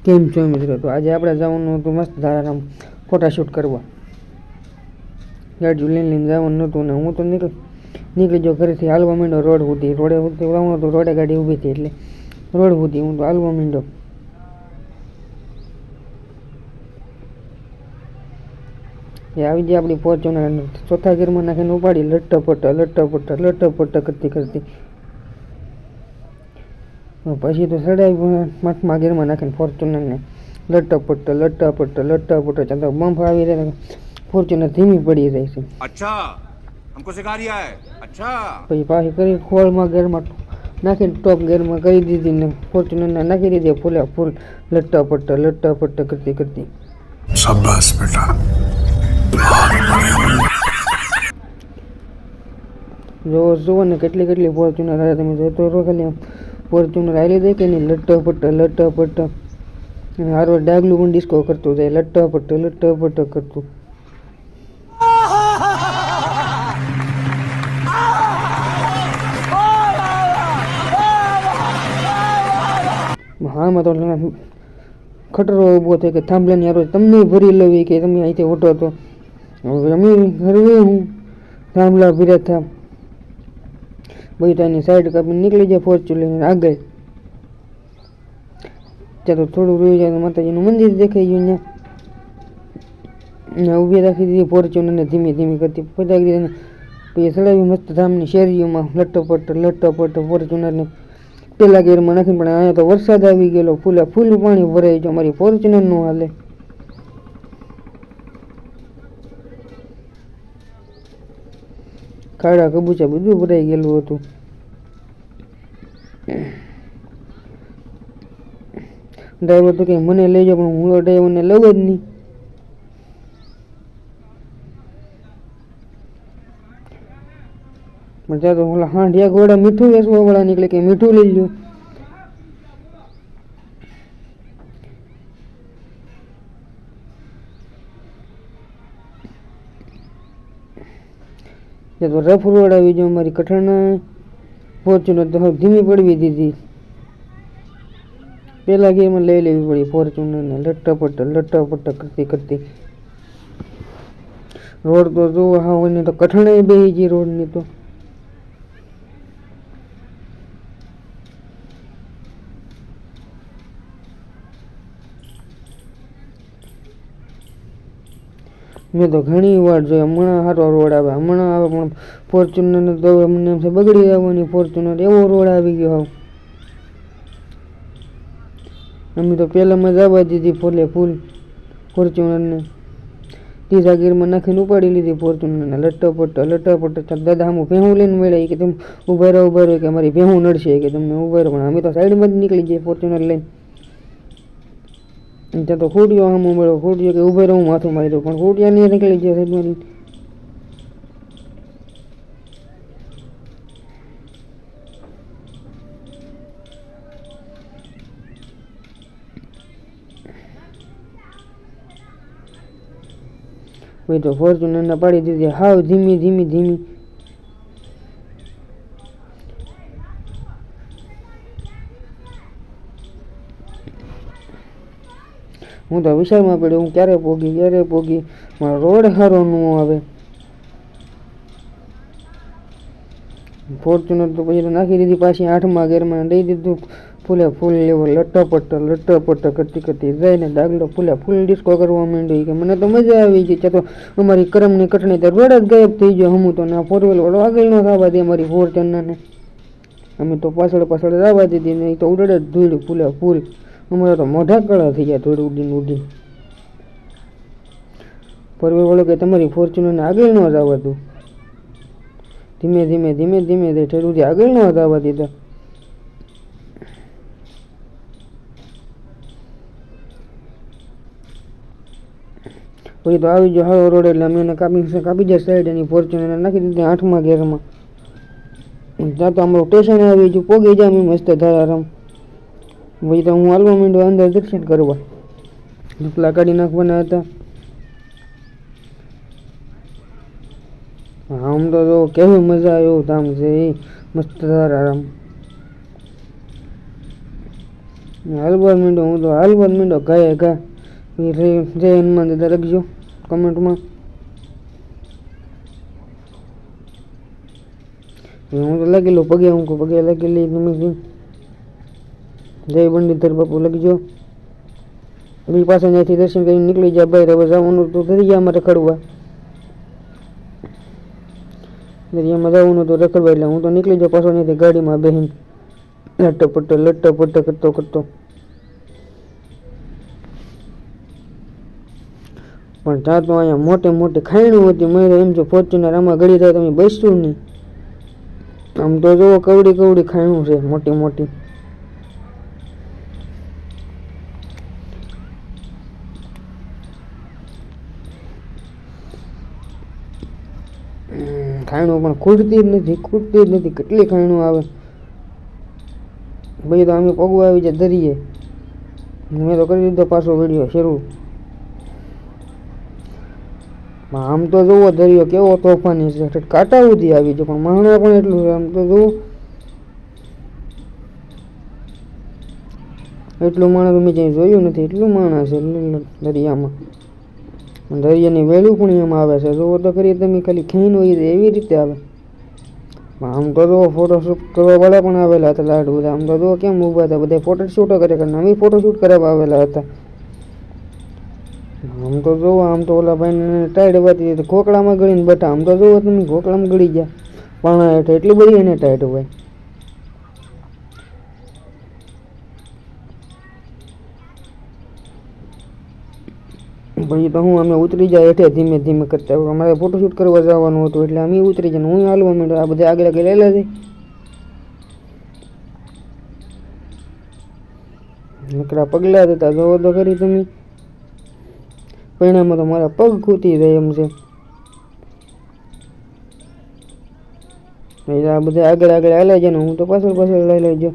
કેમ છો મિત્રો? તો આજે આપણે જવાનું હતું મસ્ત ધારારામ ફોટાશૂટ કરવા. ગાડી લઈને જવાનું હતું ને હું તો નીકળી ગયો ઘરેથી. હાલવા માંડ્યો રોડે સુધી આવવાનું હતું. રોડે ગાડી ઊભી હતી એટલે રોડ સુધી હું તો હાલવા માંડ્યો. એ આવી જાય આપણી ફોર્ચ્યુનર ચોથા ગેરમાં નાખીને ઉપાડી લટ્ટા કરતી પછી તો ચડાવી પાંચમા ગેરમાં નાખીને ફોર્ચ્યુનરને લટ્ટા પટ્ટા ચાલતા બમ્પ આવી રહ્યા. ફોર્ચ્યુનર ધીમી પડી જાય છે. પછી પાછી કરી ખોળમાં ગેરમાં નાખીને ટોપ ગેરમાં કરી દીધી ને ફોર્ચ્યુનરને નાખી દીધી ફૂલ લટ્ટા પટ્ટા કરતી. શાબાશ બેટા. જોવો ને કેટલી ફોર્ચ્યુનર આવે તમે જોતો રહો. ખાલી ફોર્ચ્યુનર આવી દે કે નહીં લટ્ટા પટ્ટા અને હારો ડાગલું પણ ડિસ્કો કરતું જાય લટ્ટા પટ્ટા કરતું. હામાં તો ખટરો ઊભો થાય કે થાંભલાની હારો તમને ભરી લવી કે તમે અહીંથી ઓટો તો હવે અમે હરવે હું થાંભલા ભીરા થા બધાની સાઈડ કાપી નીકળી જાય ફોર્ચ્યુનર આગળ. ત્યાં તો થોડું રોઈ જાય તો માતાજીનું મંદિર દેખાઈ ગયું. ત્યાં ઊભી રાખી દીધી ફોર્ચ્યુનરને ધીમી કરતી પતાવી દીધી. પછી ચડાવી મસ્ત ધામની શેરીઓમાં લટ્ટો પટ્ટો ફોર્ચ્યુનરને પેલા ગેરમાં નાખી. પણ અહીંયા તો વરસાદ આવી ગયેલો ફૂલ પાણી ભરાઈ ગયો. મારી ફોર્ચ્યુનર નું હાલે. ખાડા કબૂચા બધું ભરાઈ ગયેલું હતું. ડ્રાઈવર તો કે મને લઈ જાઓ પણ હું ડ્રાઈવરને લઉં જ નહીં. પણ ત્યાં તો ઓલા હાંડિયા ઘોડા મીઠું વેચવા વાળા નીકળે કે મીઠું લઈ લો. ત્યાં તો રફ રોડ આવી ગયો. મારી કઠણ ફોર્ચ્યુનર તો ધીમી પડવી દીધી. પેલા ગેરમાં લઈ લેવી પડી ફોર્ચ્યુનરને લટ્ટા પટ્ટા કરતી. રોડ તો જોવો હા હોય ને તો કઠણે બેસી ગઈ રોડની તો. મેં તો ઘણી વાર જોઈ. હમણાં સારો રોડ આવે પણ ફોર્ચ્યુનર તો અમને બગડી જવાની. ફોર્ચ્યુનર એવો રોડ આવી ગયો. અમે તો પહેલાંમાં જવા દીધી ફૂલ ફોર્ચ્યુનરને ત્રીજા ગીરમાં નાખીને ઉપાડી લીધી ફોર્ચ્યુનરને લટ્ટા પટ્ટા. દાદા આમ ભેહું લઈને મળ્યા કે તમે ઉભા રહો કે અમારી ભેહું નડશે કે તમને ઉભા રહો. પણ અમે તો સાઈડમાં જ નીકળી જઈએ ફોર્ચ્યુનર લઈને. ત્યાં તો ખોડિયો આમ મળ્યો. ખોડિયો કે ઉભા રહું માથું મારી દઉં પણ ખોડિયા નહીં નીકળી ગયા સાઈડમાં. પછી તો ફોર્ચ્યુનરને પાડી દીધી હાવ ધીમી. હું તો વિચારમાં પડ્યો હું ક્યારે પોગી. મારો રોડ સારો ન આવે. ફોર્ચ્યુનર તો પછી નાખી દીધી પાછી 8મા ગેરમાં દઈ દીધું ફૂલ લેવો લટ્ટા પટ્ટા કરતી જાય ને ડાગલો ફૂલ ડિસ્કો કરવા માંડ્યો. કે મને તો મજા આવી ગઈ. ત્યાં તો અમારી કરમની કટણી તો રોડ જ ગાયબ થઈ ગયો. હમું તો ના ફોર વ્હીલ વાળો આગળ ન થવા દે અમારી ફોર્ચ્યુનરને. અમે તો પાછળ જવા દીધી નહીં તો ઉડે જ ધૂળ ફૂલ. અમારા તો મોઢા કળા થઈ ગયા ધૂળ ઉડીને. ફોર વ્હીલ વાળો કે તમારી ફોર્ચ્યુનરને આગળ ન જવા દઉં. ધીમે ઠેરુંથી આગળ ન જવા દીધા. પછી તો આવી ગયો હારો રોડ એટલે અમે એને કાપી જાય સાઈડ. એની ફોર્ચ્યુનર નાખી દીધી 8મા ગેરમાં. ત્યાં તો અમારું સ્ટેશન આવી ગયું. પોગી જાય અમે મસ્ત ધારારામ. પછી તો હું હાલવા માંડ્યો અંદર દર્શન કરવા. ઢોકલા કાઢી નાખવાના હતા. આમ તો કેવી મજા આવ્યો ધામ છે એ મસ્ત ધારારામ. હાલવા માંડો, હું તો હાલવા માંડો ગાય ઘા. જય હનુમાન દાદા લખજો કમેન્ટમાં. હું તો લાગેલો પગે, હું પગે લાગેલી તમે જય બંડીધર બાપુ લખજો. એની પાસે ત્યાંથી દર્શન કરીને નીકળી જાય બહાર. હવે જવાનું તો દરિયામાં રખડવા, દરિયામાં જવાનું તો રખડવા. એટલે હું તો નીકળી જાઉં પાછો ત્યાંથી ગાડીમાં બેહીને લટ્ટો પટ્ટો કરતો કરતો. પણ ત્યાં તો અહીંયા મોટે મોટી ખાયણું હતી. મારે એમ છે ફોર્ચ્યુનર આમાં ગળી થાય તમે બેસશું નહીં. આમ તો જુઓ કવડી કવડી ખાયણું છે મોટી મોટી. ખાયણું પણ ખૂટતી જ નથી. કેટલી ખાયણું આવે ભાઈ. તો અમે પગવા આવી જાય દરિયે. મેં તો કરી દીધો પાછો વિડીયો શરૂ. આમ તો જુઓ દરિયો કેવો તોફાની છે, કાંટા સુધી આવી છે. પણ માણસ પણ એટલું છે. આમ તો જુઓ એટલું માણસ મેં ક્યાંય જોયું નથી. એટલું માણસ છે દરિયામાં. દરિયાની વેલું પણ એમાં આવે છે. જુઓ તો કરી તમે, ખાલી ખીણ હોય એવી રીતે આવે. આમ તો જુઓ ફોટોશૂટ કરવા વાળા પણ આવેલા હતા લાડ બધા. આમ તો જુઓ કેમ ઊભા હતા બધા ફોટોશૂટો કરે. નવી ફોટોશૂટ કરવા આવેલા હતા. આમ તો જુઓ, આમ તો ઓલા ભાઈને ટાઈટ વાતી હતી ખોકડામાં ગળીને બેઠા. આમ તો જુઓ તમે ખોકડામાં ગળી ગયા પાણા હેઠળ. એટલી બધી એને ટાઈટ હોય. પછી તો હું અમે ઉતરી જાય હેઠે ધીમે ધીમે કરતા. અમારે ફોટોશૂટ કરવા જવાનું હતું એટલે અમે ઉતરી જાય. હું હાલવા માંડ્યો. આ બધા આગળ આગળ લેલા છે. નકરા પગલા હતા જોવો તો ખરી તમે. પરિણામમાં તો મારા પગ ખૂટી જાય એમ છે. આ બધા આગળ આગળ હાલે છે ને હું તો પાછળ પાછળ લઈ લેજો.